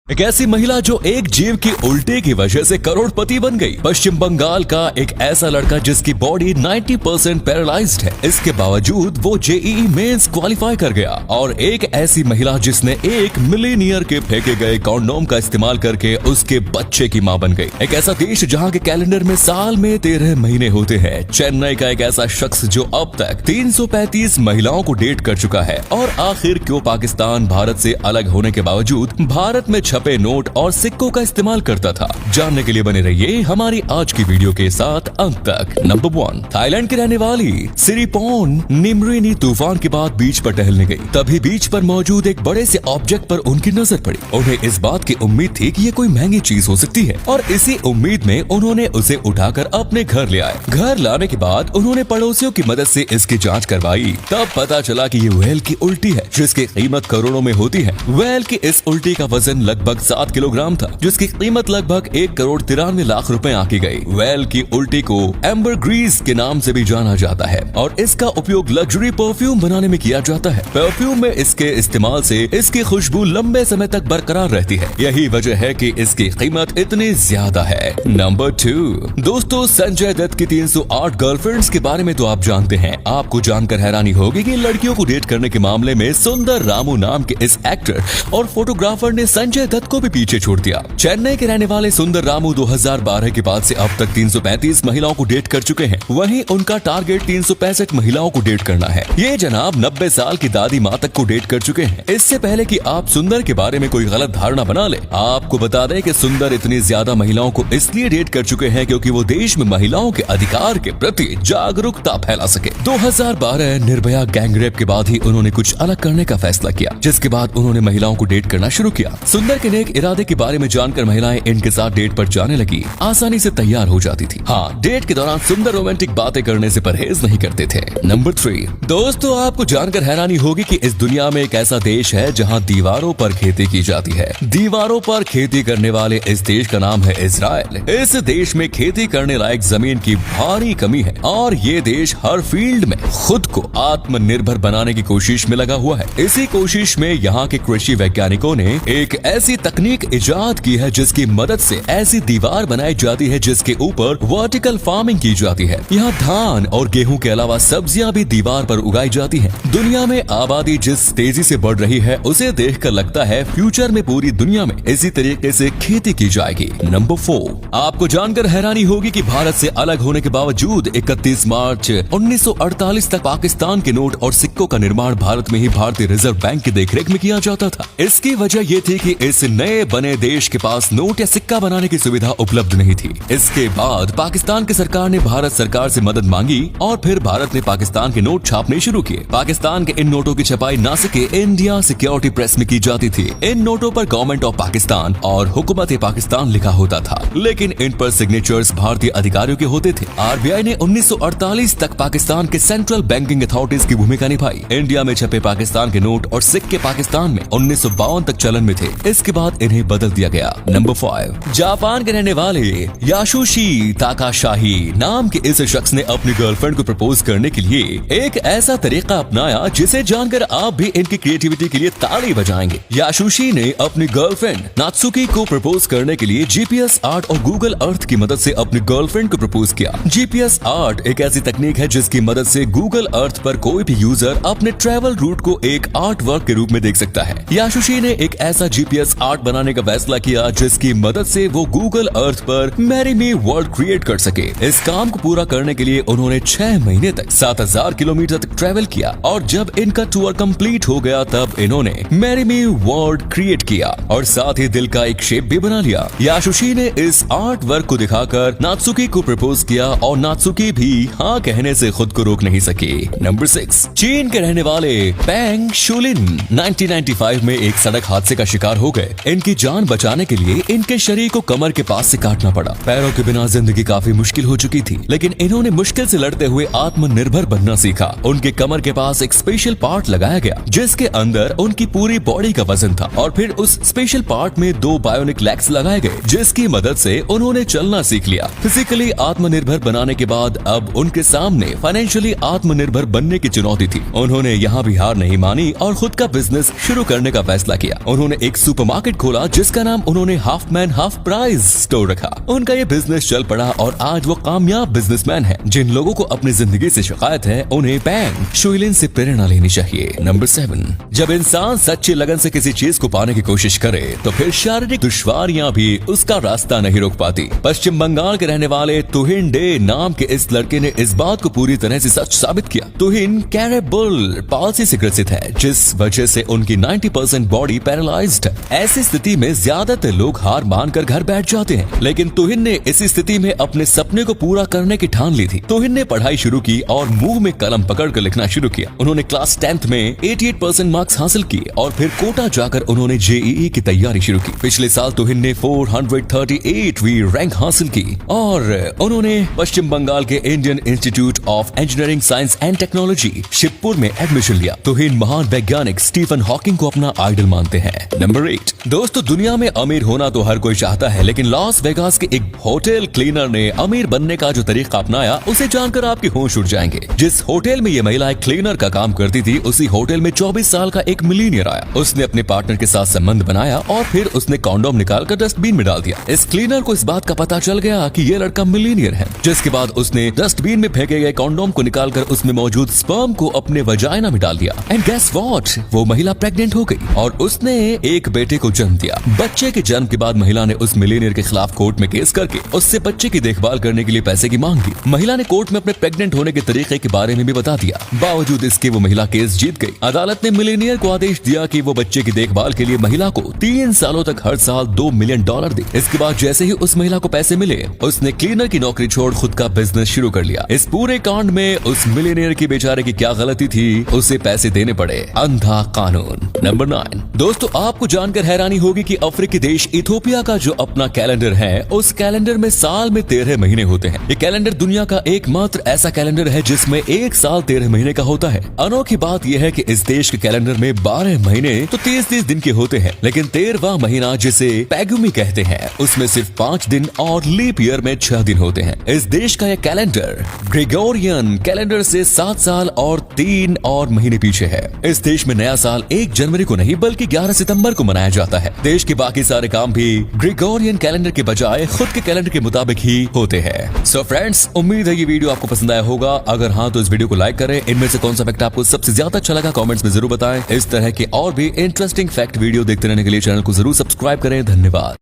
एक ऐसी महिला जो एक जीव की उल्टे की वजह से करोड़पति बन गई। पश्चिम बंगाल का एक ऐसा लड़का जिसकी बॉडी 90% पैरालाइज्ड है, इसके बावजूद वो जेईई मेंस क्वालिफाई कर गया। और एक ऐसी महिला जिसने एक मिलीनियर के फेंके गए कॉन्डोम का इस्तेमाल करके उसके बच्चे की मां बन गई। एक ऐसा देश जहां के कैलेंडर में साल में 13 महीने होते हैं। चेन्नई का एक ऐसा शख्स जो अब तक 335 महिलाओं को डेट कर चुका है। और आखिर क्यों पाकिस्तान भारत से अलग होने के बावजूद भारत में छपे नोट और सिक्कों का इस्तेमाल करता था। जानने के लिए बने रहिए हमारी आज की वीडियो के साथ अंत तक। नंबर 1, थाईलैंड की रहने वाली सिरिपोर्न निम्रिनी तूफान के बाद बीच पर टहलने गई। तभी बीच पर मौजूद एक बड़े से ऑब्जेक्ट पर उनकी नजर पड़ी। उन्हें इस बात की उम्मीद थी कि ये कोई महंगी चीज हो सकती है और इसी उम्मीद में उन्होंने उसे उठाकर अपने घर ले आए। घर लाने के बाद उन्होंने पड़ोसियों की मदद से इसकी जाँच करवाई। तब पता चला कि ये व्हेल की उल्टी है जिसकी कीमत करोड़ों में होती है। व्हेल की इस उल्टी का वजन लगभग 7 किलोग्राम था, जिसकी कीमत लगभग 1,93,00,000 रुपए आंकी गई। व्हेल की उल्टी को एम्बरग्रीस के नाम से भी जाना जाता है और इसका उपयोग लग्जरी परफ्यूम बनाने में किया जाता है। परफ्यूम में इसके इस्तेमाल से इसकी खुशबू लंबे समय तक बरकरार रहती है। यही वजह है कि इसकी कीमत इतनी ज्यादा है। नंबर 2, दोस्तों संजय दत्त की 308 गर्लफ्रेंड्स के बारे में तो आप जानते हैं। आपको जानकर हैरानी होगी कि लड़कियों को डेट करने के मामले में सुंदर रामू नाम के इस एक्टर और फोटोग्राफर ने संजय दत्त को भी पीछे छोड़ दिया। चेन्नई के रहने वाले सुंदर रामू 2012 के बाद से अब तक 335 महिलाओं को डेट कर चुके हैं। वहीं उनका टारगेट 365 महिलाओं को डेट करना है। ये जनाब 90 साल की दादी माँ तक को डेट कर चुके हैं। इससे पहले कि आप सुंदर के बारे में कोई गलत धारणा बना ले, आपको बता दें कि सुंदर इतनी ज्यादा महिलाओं को इसलिए डेट कर चुके हैं क्योंकि वो देश में महिलाओं के अधिकार के प्रति जागरूकता फैला सके। 2012 निर्भया गैंगरेप के बाद ही उन्होंने कुछ अलग करने का फैसला किया, जिसके बाद उन्होंने महिलाओं को डेट करना शुरू किया। सुंदर के नेक इरादे के बारे में जानकर महिलाएं इनके साथ डेट पर जाने लगी, आसानी से तैयार हो जाती थी। हाँ, डेट के दौरान सुंदर रोमांटिक बातें करने से परहेज नहीं करते थे। नंबर 3, दोस्तों आपको जानकर हैरानी होगी कि इस दुनिया में एक ऐसा देश है जहां दीवारों पर खेती की जाती है। दीवारों पर खेती करने वाले इस देश का नाम है इजराइल। इस देश में खेती करने लायक जमीन की भारी कमी है और ये देश हर फील्ड में खुद को आत्मनिर्भर बनाने की कोशिश में लगा हुआ है। इसी कोशिश में यहाँ के कृषि वैज्ञानिकों ने एक ऐसी तकनीक इजाद की है जिसकी मदद से ऐसी दीवार बनाई जाती है जिसके ऊपर वर्टिकल फार्मिंग की जाती है। यहाँ धान और गेहूं के अलावा सब्जियां भी दीवार पर उगाई जाती हैं। दुनिया में आबादी जिस तेजी से बढ़ रही है उसे देखकर लगता है फ्यूचर में पूरी दुनिया में इसी तरीके से खेती की जाएगी। नंबर 4, आपको जानकर हैरानी होगी कि भारत से अलग होने के बावजूद 31 मार्च 1948 तक पाकिस्तान के नोट और सिक्कों का निर्माण भारत में ही भारतीय रिजर्व बैंक की देखरेख में किया जाता था। इसकी वजह ये थी कि इस नए बने देश के पास नोट या सिक्का बनाने की सुविधा उपलब्ध नहीं थी। इसके बाद पाकिस्तान की सरकार ने भारत सरकार से मदद मांगी और फिर भारत ने पाकिस्तान के नोट छापने शुरू किए। पाकिस्तान के इन नोटों की छपाई नासिक के इंडिया सिक्योरिटी प्रेस में की जाती थी। इन नोटों पर गवर्नमेंट ऑफ पाकिस्तान और हुकूमत पाकिस्तान लिखा होता था, लेकिन इन पर सिग्नेचर्स भारतीय अधिकारियों के होते थे। आरबीआई ने 1948 तक पाकिस्तान के सेंट्रल बैंकिंग अथॉरिटीज की भूमिका निभाई। इंडिया में छपे पाकिस्तान के नोट और सिक्के पाकिस्तान में 1952 तक चलन में थे। इसके बाद इन्हें बदल दिया गया। नंबर 5, जापान के रहने वाले यासुशी ताकाशाही नाम के इस शख्स ने अपनी गर्लफ्रेंड को प्रपोज करने के लिए एक ऐसा तरीका अपनाया जिसे जानकर आप भी इनकी क्रिएटिविटी के लिए ताली बजाएंगे। यासुशी ने अपनी गर्लफ्रेंड नात्सुकी को प्रपोज करने के लिए जीपीएस आर्ट और गूगल अर्थ की मदद से अपनी गर्लफ्रेंड को प्रपोज किया। जीपीएस आर्ट एक ऐसी तकनीक है जिसकी मदद से गूगल अर्थ पर कोई भी यूजर अपने ट्रैवल रूट को एक आर्ट वर्क के रूप में देख सकता है। यासुशी ने एक ऐसा जीपीएस आर्ट बनाने का फैसला किया जिसकी मदद से वो गूगल अर्थ पर मैरी मी वर्ल्ड क्रिएट कर सके। इस काम को पूरा करने के लिए उन्होंने 6 महीने तक 7000 किलोमीटर तक ट्रैवल किया और जब इनका टूर कंप्लीट हो गया तब इन्होंने मैरी मी वर्ल्ड क्रिएट किया और साथ ही दिल का एक शेप भी बना लिया। यासुशी ने इस आर्ट वर्क को दिखाकर नात्सुकी को प्रपोज किया और नात्सुकी भी हाँ कहने से खुद को रोक नहीं सकी। नंबर 6, चीन के रहने वाले पेंग शुलिन 1995 में एक सड़क हादसे का शिकार हो गए। इनकी जान बचाने के लिए इनके शरीर को कमर के पास से काटना पड़ा। पैरों के बिना जिंदगी काफी मुश्किल हो चुकी थी, लेकिन इन्होंने मुश्किल से लड़ते हुए आत्मनिर्भर बनना सीखा। उनके कमर के पास एक स्पेशल पार्ट लगाया गया जिसके अंदर उनकी पूरी बॉडी का वजन था और फिर उस स्पेशल पार्ट में 2 बायोनिक लेग्स लगाए गए जिसकी मदद से उन्होंने चलना सीख लिया। फिजिकली आत्मनिर्भर बनाने के बाद अब उनके सामने फाइनेंशियली आत्मनिर्भर बनने की चुनौती थी। उन्होंने यहाँ भी हार नहीं मानी और खुद का बिजनेस शुरू करने का फैसला किया। उन्होंने एक सुपरमार्केट मार्केट खोला जिसका नाम उन्होंने half man half price store रखा। उनका ये बिजनेस चल पड़ा और आज वो कामयाब बिजनेसमैन है। जिन लोगों को अपनी जिंदगी से शिकायत है उन्हें पैंग शुइलिन से प्रेरणा लेनी चाहिए। नंबर 7, जब इंसान सच्ची लगन से किसी चीज को पाने की कोशिश करे तो फिर शारीरिक दुश्वारियां भी उसका रास्ता नहीं रोक पाती। पश्चिम बंगाल के रहने वाले तुहिन डे नाम के इस लड़के ने इस बात को पूरी तरह से सच साबित किया। तुहिन कैरेबल पाल्सी से ग्रसित है जिस वजह से उनकी 90% बॉडी पैरालाइज्ड है। ऐसी स्थिति में ज्यादातर लोग हार मानकर घर बैठ जाते हैं, लेकिन तुहिन ने इसी स्थिति में अपने सपने को पूरा करने की ठान ली थी। तुहिन ने पढ़ाई शुरू की और मुंह में कलम पकड़कर लिखना शुरू किया। उन्होंने क्लास 10th में 88% मार्क्स हासिल किए और फिर कोटा जाकर उन्होंने जेईई की तैयारी शुरू की। पिछले साल तुहिन ने 438वीं रैंक हासिल की और उन्होंने पश्चिम बंगाल के Indian institute of engineering science and technology Shivpur में एडमिशन लिया। तुहिन महान वैज्ञानिक स्टीफन हॉकिंग को अपना आइडल मानते हैं। नंबर 8, दोस्तों दुनिया में अमीर होना तो हर कोई चाहता है, लेकिन लॉस वेगास के एक होटल क्लीनर ने अमीर बनने का जो तरीका अपनाया उसे जानकर आपके होश उड़ जाएंगे। जिस होटल में ये महिला एक क्लीनर का काम करती थी उसी होटल में 24 साल का एक मिलीनियर आया। उसने अपने पार्टनर के साथ संबंध बनाया और फिर उसने कॉन्डोम निकालकर डस्टबिन में डाल दिया। इस क्लीनर को इस बात का पता चल गया कि ये लड़का मिलीनियर है, जिसके बाद उसने डस्टबिन में फेंके गए कॉन्डोम को निकालकर उसमें मौजूद स्पर्म को अपने वजाइना में डाल दिया। एंड गेस व्हाट, वो महिला प्रेग्नेंट हो गई और उसने एक बेटे को जन्म दिया। बच्चे के जन्म के बाद महिला ने उस मिलीनियर के खिलाफ कोर्ट में केस करके उससे बच्चे की देखभाल करने के लिए पैसे की मांग की। महिला ने कोर्ट में अपने प्रेग्नेंट होने के तरीके के बारे में भी बता दिया। बावजूद इसके वो महिला केस जीत गई। अदालत ने मिलीनियर को आदेश दिया कि वो बच्चे की देखभाल के लिए महिला को 3 सालों तक हर साल $2 मिलियन दे। इसके बाद जैसे ही उस महिला को पैसे मिले उसने क्लीनर की नौकरी छोड़ खुद का बिजनेस शुरू कर लिया। इस पूरे कांड में उस मिलीनियर की बेचारे की क्या गलती थी, उसे पैसे देने पड़े। अंधा कानून। नंबर 9, दोस्तों आपको जानकर हैरानी होगी कि अफ्रीकी देश इथियोपिया का जो अपना कैलेंडर है उस कैलेंडर में साल में 13 महीने होते हैं। ये कैलेंडर दुनिया का एकमात्र ऐसा कैलेंडर है जिसमें एक साल 13 महीने का होता है। अनोखी बात यह है कि इस देश के कैलेंडर में 12 महीने तो 30 दिन के होते हैं, लेकिन 13वां महीना जिसे पैगुमी कहते हैं उसमें सिर्फ 5 दिन और लीप ईयर में 6 दिन होते हैं। इस देश का यह कैलेंडर ग्रेगोरियन कैलेंडर से 7 साल और 3 और महीने पीछे है। इस देश में नया साल 1 जनवरी को नहीं बल्कि 11 सितंबर को मनाया जाता है। देश के बाकी सारे काम भी ग्रेगोरियन कैलेंडर के बजाय खुद के कैलेंडर के मुताबिक ही होते हैं। सो फ्रेंड्स, उम्मीद है ये वीडियो आपको पसंद आया होगा। अगर हाँ तो इस वीडियो को लाइक करें। इनमें से कौन सा फैक्ट आपको सबसे ज्यादा अच्छा लगा कमेंट्स में जरूर बताएं। इस तरह के और भी इंटरेस्टिंग फैक्ट वीडियो देखते रहने के लिए चैनल को जरूर सब्सक्राइब करें। धन्यवाद।